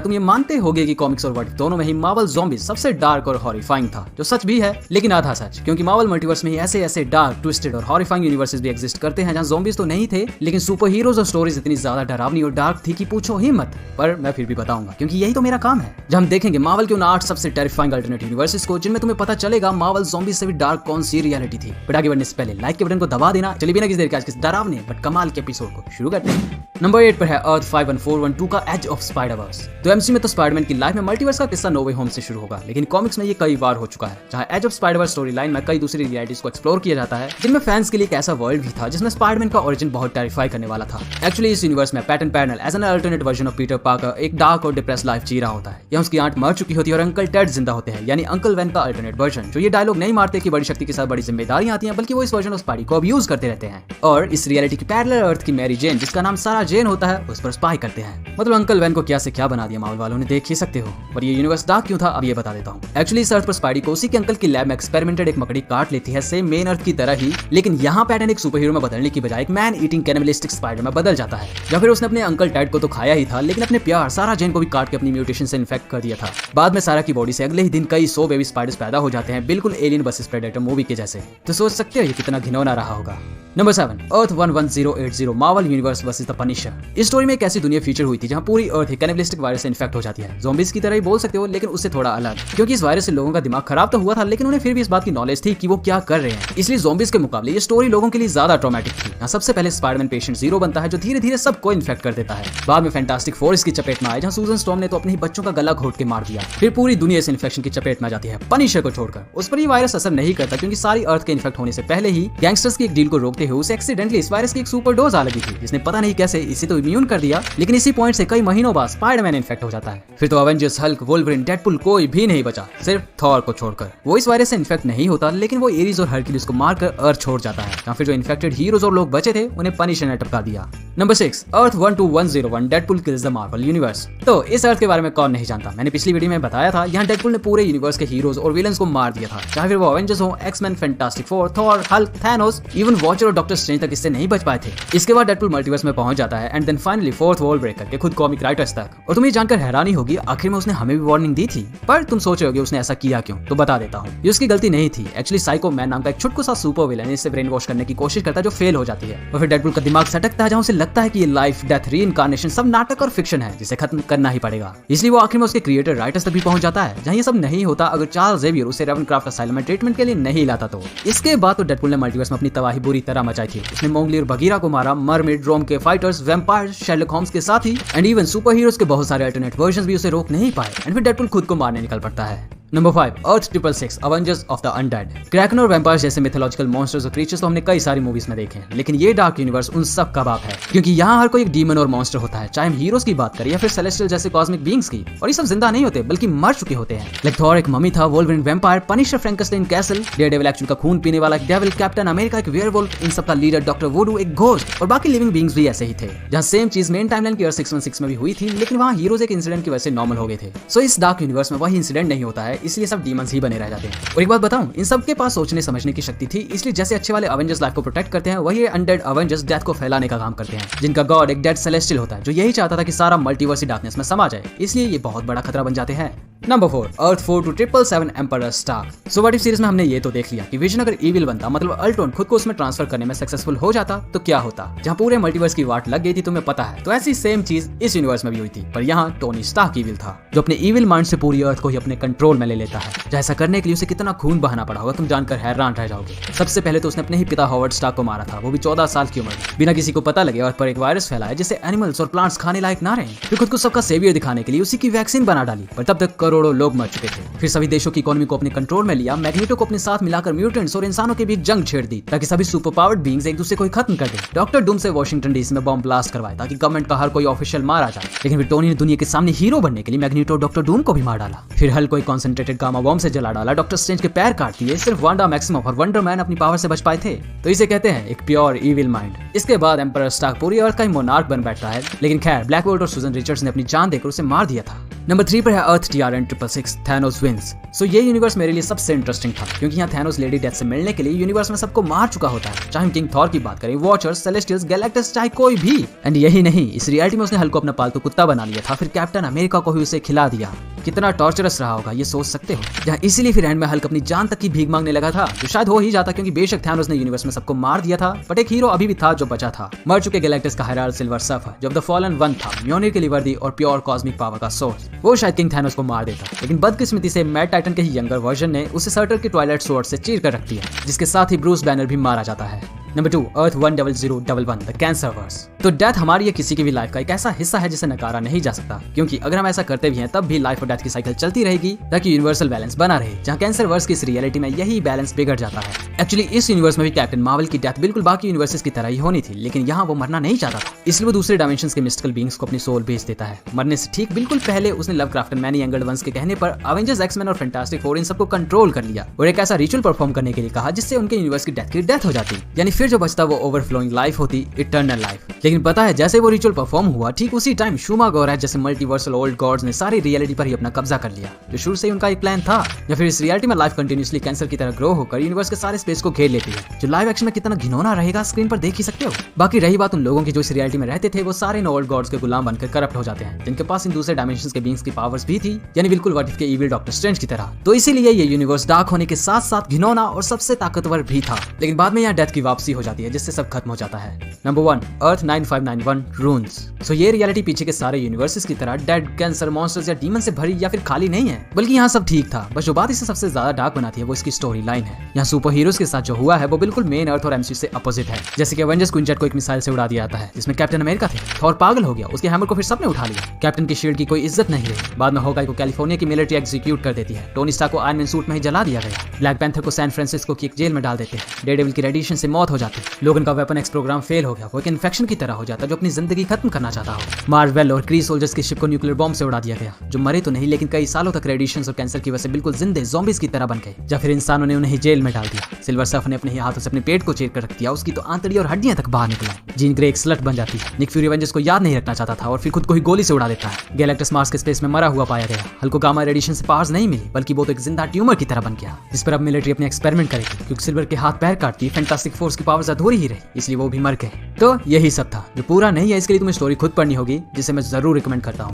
तुम ये मानते होगे कि कॉमिक्स और वर्ल्ड दोनों में ही मार्वल ज़ॉम्बीज सबसे डार्क और हॉरिफाइंग था, जो सच भी है लेकिन आधा सच, क्योंकि मार्वल मल्टीवर्स में ही ऐसे डार्क, ट्विस्टेड और हॉरिफाइंग यूनिवर्सेस भी एग्जिस्ट करते हैं जहां ज़ॉम्बीज तो नहीं थे लेकिन सुपर हीरोज और स्टोरीज इतनी ज्यादा डरावनी और डार्क थी कि पूछो ही मत। पर मैं फिर भी बताऊंगा क्योंकि यही तो मेरा काम है। जब हम देखेंगे मार्वल के उन 8 सबसे टेरिफाइंग अल्टरनेट यूनिवर्सेस को जिनमें तुम्हें पता चलेगा मार्वल ज़ॉम्बीज से भी डार्क कौन सी रियलिटी थी। बट आगे बढ़ने से पहले लाइक के बटन को दबा देना। चलिए बिना किसी देर के आज के डरावने बट कमाल के एपिसोड को शुरू करते हैं। नंबर 8 पर है अर्थ 51412 का एज ऑफ स्पाइडरवर्स। तो एमसी में तो स्पाइडरमैन की लाइफ में मल्टीवर्स का किस्सा नो वे होम से शुरू होगा, लेकिन कॉमिक्स में ये कई बार हो चुका है जहां age of Spiderverse story line में कई दूसरी रियलिटीज को एक्सप्लोर किया जाता है, जिनमें फैंस के लिए एक ऐसा वर्ल्ड भी था जिसमें स्पाइडरमैन का ओरिजिन बहुत टेरिफाई करने वाला था। एक्चुअली इस यूनिवर्स में पैटर्न पैरल as an alternate version of Peter Parker एक डार्क और डिप्रेस्ड लाइफ जी रहा होता है। यहाँ उसकी आंट मर चुकी होती है और अंकल टेड जिंदा होते हैं, यानी अंकल वेन का अल्टरनेट वर्जन, जो ये डायलॉग नहीं मारते कि बड़ी शक्ति के साथ बड़ी जिम्मेदारियां आती हैं, बल्कि वो इस वर्जन ऑफ स्पाइडी को अब्यूज करते रहते हैं। और इस रियलिटी की पैरेलल अर्थ की मैरी जेन, जिसका नाम सारा जेन होता है, उस पर स्पाई करते हैं। मतलब अंकल वेन को क्या से क्या बना दिया मार्वल वालों ने, देख ही सकते हो। पर ये यूनिवर्स डार्क क्यों था अब ये बता देता हूँ। एक्चुअली इस अर्थ पर स्पाइडी को उसी के अंकल की लैब में एक्सपेरिमेंटेड एक मकड़ी काट लेती है, सेम मेन अर्थ की तरह ही, लेकिन यहाँ पैटर्न एक सुपर हीरो में बदलने की बजाय एक मैन ईटिंग कैनिबलिस्टिक स्पाइडर में बदल जाता है। या फिर उसने अपने अंकल टेड को तो खाया ही था, लेकिन अपने प्यार सारा जेन को भी काट के अपनी म्यूटेशन से इन्फेक्ट कर दिया था। बाद में सारा की बॉडी से अगले ही दिन कई 100 बेबी स्पाइडर्स पैदा हो जाते हैं, बिल्कुल एलियन वर्सेस प्रेडेटर मूवी के जैसे। तो सोच सकते हो ये कितना घिनौना रहा होगा। Number 7 earth 11080 Marvel universe versus the Punisher. इस स्टोरी में एक ऐसी दुनिया फीचर हुई थी जहां पूरी अर्थ एक कैनिबलिस्टिक वायरस से इन्फेक्ट हो जाती है। ज़ॉम्बीज की तरह ही बोल सकते हो, लेकिन उससे थोड़ा अलग, क्योंकि इस वायरस से लोगों का दिमाग खराब तो हुआ था, लेकिन उन्हें फिर भी इस बात की नॉलेज थी कि वो क्या कर रहे हैं। इसलिए ज़ॉम्बीज के मुकाबले ये स्टोरी लोगों के लिए ज्यादा ट्रॉमेटिक थी। यहाँ सबसे पहले स्पाइडरमैन पेशेंट जीरो बनता है, जो धीरे धीरे सबको इन्फेक्ट कर देता है। बाद में फैंटास्टिक फोर इसकी चपेट में आए, जहाँ सूजन स्टॉर्म ने तो अपने ही बच्चों का गला घोट के मार दिया। फिर पूरी दुनिया इस इन्फेक्शन की चपेट में आ जाती है, पनिशर को छोड़कर। उस पर ये वायरस असर नहीं करता, क्योंकि सारी अर्थ के इन्फेक्ट होने से पहले ही गैंगस्टर्स की एक डील को रोकते हुए उसे एक्सीडेंटली इस वायरस की एक सुपर डोज आ लगी थी, जिसने पता नहीं कैसे इसे तो इम्यून कर दिया। लेकिन इसी पॉइंट से कई महीनों बाद स्पाइडरमैन इन्फेक्ट हो जाता है। फिर तो अवेंजर्स, हल्क, वोल्वरिन, डेडपुल कोई भी नहीं बचा, सिर्फ थॉर को छोड़कर। वो इस वायरस से इन्फेक्ट नहीं होता, लेकिन वो एरीज और हरक्यूलिस को मारकर अर्थ छोड़ जाता है। या फिर जो इन्फेक्टेड हीरोज और लोग बचे थे उन्हें पनिशर ने टपका दिया। Number 6 earth 12101 Deadpool kills the Marvel universe. तो इस अर्थ के बारे में कौन नहीं जानता, मैंने पिछली वीडियो में बताया था। यहाँ डेडपुल ने पूरे यूनिवर्स के हीरोज और विलन्स को मार दिया था, चाहे फिर वो अवेंजर्स हो, X Men, Fantastic four, Thor, Hulk, Thanos, even Watcher और डॉक्टर स्ट्रेंज तक इससे नहीं बच पाए थे। इसके बाद डेडपुल मल्टीवर्स में पहुंच जाता है and then finally fourth wall break करके खुद कॉमिक राइटर्स तक। और तुम्हें जानकर हैरानी होगी आखिर में उसने हमें भी वार्निंग दी थी। पर तुम सोच रहे होगे उसने ऐसा किया क्यों, तो बता देता हूँ। ये उसकी गलती नहीं थी। एक्चुअली साइको मैन नाम का एक छुटकू सा सुपर विलन इससे ब्रेन वॉश करने की कोशिश करता है, जो फेल हो जाती है। और फिर डेडपुल का दिमाग सटकता है, जहाँ उसे लगता है कि ये लाइफ, डेथ, रीइंकार्नेशन सब नाटक और फिक्शन है, जिसे खत्म करना ही पड़ेगा। इसलिए वो आखिर में उसके क्रिएटर राइटर्स तक भी पहुंच जाता है, जहाँ ये सब नहीं होता अगर चार्ल्स ज़ेवियर उसे रेवनक्राफ्ट असाइलम में ट्रीटमेंट के लिए नहीं लाता तो। इसके बाद तो डेडपुल ने मल्टीवर्स में अपनी तबाही बुरी तरह मचाई थी। उसने मोंगली और बगीरा को मारा, मरमेड, रोम के फाइटर्स, वैम्पायर, शर्लक होम्स के साथ ही एंड इवन सुपर हीरोज के बहुत सारे अल्टरनेट वर्जन्स भी उसे रोक नहीं पाए। एंड फिर डेडपुल खुद को मारने निकल पड़ता है। Number 5 earth 666 Avengers of the undead. Kraken और वैम्पायर्स जैसे मिथोलॉजिकल मॉन्स्टर्स और क्रीचर्स तो हमने कई सारी मूवीज में देखे हैं, लेकिन ये डार्क यूनिवर्स उन सब का बाप है, क्योंकि यहाँ हर कोई एक डीमन और मॉन्स्टर होता है, चाहे हम हीरोज की बात करें या फिर सेलेस्टियल जैसे कॉस्मिक बीइंग्स की। और ये सब जिंदा नहीं होते बल्कि मर चुके होते हैं। लाइक थॉर एक मम्मी था, Wolverine vampire, Punisher Frankenstein castle, Daredevil actual का खून पीने वाला एक डेविल, कैप्टन अमेरिका एक वेयरवुल्फ, इन सब का लीडर डॉक्टर वुडू एक घोस्ट, और बाकी लिविंग बीइंग्स भी ऐसे ही थे। जहाँ सेम चीज मेन टाइमलाइन की अर्थ 616 में भी हुई थी, लेकिन वहाँ हीरोज एक इंसिडेंट की वजह से नॉर्मल हो गए थे। सो इस डार्क यूनिवर्स में वही इंसिडेंट नहीं होता है, इसलिए सब डीमंस बने रह जाते हैं। और एक बात बताऊं, इन सब के पास सोचने समझने की शक्ति थी, इसलिए जैसे अच्छे वाले अवेंजर्स लाइफ को प्रोटेक्ट करते हैं, वही अनडेड अवेंजर्स डेथ को फैलाने का काम करते हैं, जिनका गॉड एक डेड सेलेस्टियल होता है, जो यही चाहता था कि सारा मल्टीवर्स डार्कनेस में समा जाए। इसलिए ये बहुत बड़ा खतरा बन जाते हैं। Number 4 Earth 42777 Emperor Stark. So what if series में हमने ये तो देख लिया कि विजन अगर इविल बनता, मतलब अल्ट्रॉन खुद को उसमें ट्रांसफर करने में सक्सेसफुल हो जाता, तो क्या होता। जहाँ पूरे मल्टीवर्स की वाट लग गई थी तुम्हें पता है, तो ऐसी सेम चीज इस यूनिवर्स में भी हुई थी। पर यहाँ टोनी स्टार्क इविल था, जो अपने इविल माइंड से पूरी अर्थ को ही अपने कंट्रोल में ले लेता है। ऐसा करने के लिए उसे कितना खून बहाना पड़ा होगा तुम जानकर हैरान रह जाओगे। सबसे पहले तो उसने अपने ही पिता हॉवर्ड स्टार्क को मारा था, वो भी 14 साल की उम्र में, बिना किसी को पता लगे अर्थ पर एक वायरस फैलाया जिससे एनिमल्स और प्लांट्स खाने लायक ना रहे। फिर खुद को सबका सेवियर दिखाने के लिए उसी की वैक्सीन बना डाली, पर तब तक करोड़ों लोग मर चुके थे। फिर सभी देशों की इकोनॉमी को अपने कंट्रोल में लिया, मैग्नेटो को अपने साथ मिलाकर म्यूटेंट्स और इंसानों के बीच जंग छेड़ दी, ताकि सभी सुपर पावर्ड बीइंग्स एक दूसरे को ही खत्म कर दे। डॉक्टर डूम से वॉशिंगटन डीसी में बॉम्ब ब्लास्ट करवाया ताकि गवर्नमेंट का हर कोई ऑफिशियल मारा जाए। लेकिन फिर टोनी ने दुनिया के सामने हीरो बनने के लिए मैग्नेटो डॉक्टर डूम को भी मार डाला। फिर हल कोई कॉन्सेंट्रेटेड गामा बॉम्ब से जला डाला, डॉक्टर स्ट्रेंज के पैर काट दिए, सिर्फ वांडा मैक्सिमम और वंडर मैन अपनी पावर से बच पाए थे। तो इसे कहते हैं एक प्योर इविल माइंड। इसके बाद एम्परर स्टार्क पूरी अर्थ का ही मोनार्क बन बैठता है, लेकिन खैर ब्लैक बोल्ट और सुजन रिचर्ड्स ने अपनी जान देकर उसे मार दिया था। नंबर 3 पर है अर्थ TRN 666 थैनोस विंस। सो ये यूनिवर्स मेरे लिए सबसे इंटरेस्टिंग था क्योंकि यहाँ थैनोस लेडी डेथ से मिलने के लिए यूनिवर्स में सबको मार चुका होता है, चाहे हम किंग थॉर की बात करें, वॉचर्स, सेलेस्टियल्स, गैलेक्टस, चाहे कोई भी। एंड यही नहीं, इस रियलिटी में उसने हल्क को अपना पालतू कुत्ता बना लिया था, फिर कैप्टन अमेरिका को भी उसे खिला दिया। कितना टॉर्चरस रहा होगा ये सोच सकते हो। जहाँ इसीलिए फिर एंड में हल्क अपनी जान तक की भीख मांगने लगा था, जो शायद हो ही जाता क्योंकि बेशक थैनोस ने यूनिवर्स में सबको मार दिया था, बट एक हीरो अभी भी था जो बचा था। मर चुके गैलेक्टस का हेराल्ड सिल्वर सर्फर, जो द फॉलन वन था, म्योनिर के लिए वर्दी और प्योर कॉस्मिक पावर का सोर्स, वो शायद किंग थैनोस को मार देता, लेकिन बदकिस्मती से मैड टाइटन के ही यंगर वर्जन ने उसे सर्टर के ट्वाइलाइट स्वॉर्ड से चीर कर रख दिया, जिसके साथ ही ब्रूस बैनर भी मारा जाता है। Number 2 earth 10011 the Cancerverse. तो डेथ हमारी या किसी की भी लाइफ का एक ऐसा हिस्सा है जिसे नकारा नहीं जा सकता, क्योंकि अगर हम ऐसा करते भी हैं तब भी लाइफ और डेथ की साइकिल चलती रहेगी ताकि यूनिवर्सल बैलेंस बना रहे। जहाँ कैंसरवर्स की इस रियलिटी में यही बैलेंस बिगड़ जाता है। एक्चुअली इस यूनिवर्स में भी कैप्टन मार्वल की डेथ बिल्कुल बाकी यूनिवर्सेस की तरह ही होनी थी, लेकिन यहाँ वो मरना नहीं चाहता था, इसलिए वो दूसरे डायमेंशंस के मिस्टिकल बीइंग्स को अपनी सोल भेज देता है। मरने से ठीक बिल्कुल पहले उसने Lovecraft and many angled ones के कहने पर अवेंजर्स, एक्समैन और फैंटास्टिक फोर इन सबको कंट्रोल कर लिया और एक ऐसा रिचुअल परफॉर्म करने के लिए कहा जिससे उनके यूनिवर्स की डेथ हो जाती, यानी फिर जो बचता वो ओवरफ्लोइंग लाइफ होती, इटर्नल लाइफ। लेकिन पता है जैसे वो रिचुअल परफॉर्म हुआ ठीक उसी टाइम शूमा गौरव जैसे मल्टीवर्सल ओल्ड गॉड्स ने सारी रियलिटी पर ही अपना कब्जा कर लिया, जो शुरू से ही उनका एक प्लान था। या फिर इस रियलिटी में लाइफ कंटिन्यूअसली कैंसर की तरह ग्रो होकर यूनिवर्स के सारे स्पेस को घेर लेती है, जो लाइव एक्शन में कितना घिनौना रहेगा स्क्रीन पर देख ही सकते हो। बाकी रही बात उन लोगों की जो इस रियलिटी में रहते थे, वो सारे इन ओल्ड गॉड्स के गुलाम बनकर करप्ट हो जाते हैं, जिनके पास इन दूसरे डायमेंशंस के बीइंग्स की पावर्स भी थी, यानी बिल्कुल व्हाट इफ के इविल डॉक्टर स्ट्रेंज की तरह। तो इसीलिए ये यूनिवर्स डार्क होने के साथ साथ घिनौना और सबसे ताकतवर भी था। लेकिन बाद में यहाँ डेथ की वापसी हो जाती है, जिससे सब खत्म हो जाता है। नंबर 1 अर्थ 9591 रून्स। सो ये रियलिटी पीछे के सारे यूनिवर्सेस की तरह डेड, कैंसर, मॉन्स्टर्स या डीमन से भरी या फिर खाली नहीं है, बल्कि यहाँ सब ठीक था। बस जो बात इसे सबसे ज्यादा डार्क बनाती है वो इसकी स्टोरी लाइन है। यहाँ सुपर हीरोज के साथ जो हुआ है वो बिल्कुल मेन अर्थ और एमसीयू से अपोजिट है। जैसे कि एवेंजर्स क्वीन जेट को एक मिसाइल से उड़ा दिया जाता है, जिसमें कैप्टन अमेरिका थे। थॉर पागल हो गया, उसके हैमर को फिर सबने उठा लिया। कैप्टन की शील्ड की कोई इज्जत नहीं रही। बाद में हॉकाई को कैलिफोर्निया की मिलिट्री एग्जीक्यूट कर देती है। टोनी स्टार्क को आयरन मैन सूट में ही जला दिया गया। ब्लैक पैंथर को सैन फ्रांसिस्को की एक जेल में डाल देते हैं। डेयरडेविल की रेडिएशन से मौत हो जाती है। लोगन का वेपन एक्स प्रोग्राम फेल हो गया, वो एक इन्फेक्शन की तरह हो जाता जो अपनी जिंदगी खत्म करना चाहता हो। मार्वेल और क्री सोल्जर्स की शिप को न्यूक्लियर बॉम्ब से उड़ा दिया गया, जो मरे तो नहीं लेकिन कई सालों तक रेडिएशन और कैंसर की वजह से बिल्कुल जिंदे ज़ॉम्बीज की तरह बन गए। या फिर इंसानों ने उन्हें जेल में डाल दिया। सिल्वर सर्फर ने अपने ही हाथों से अपने पेट को चीर कर रख दिया, उसकी तो आंतड़ी और हड्डियां तक बाहर निकला। जीन ग्रे एक स्लट बन जाती है। निक फ्यूरी एवेंजर्स को याद नहीं रखना चाहता था और फिर खुद को ही गोली से उड़ा देता है। गैलेक्टस मार्स के स्पेस में मरा हुआ पाया गया। हल्क को गामा रेडिएशन से पावर्स नहीं मिली, बल्कि वो तो एक जिंदा ट्यूमर की तरह बन गया, जिस पर अब मिलिट्री अपने एक्सपेरिमेंट करेगी, क्योंकि सिल्वर के हाथ पैर काटती फैंटास्टिक फोर्स की पावर्स अधूरी ही रही, इसलिए वो भी मर गए। तो यही सब था, जो पूरा नहीं है इसके लिए तुम्हें स्टोरी खुद पढ़नी होगी, जिसे मैं जरूर रिकमेंड करता हूँ।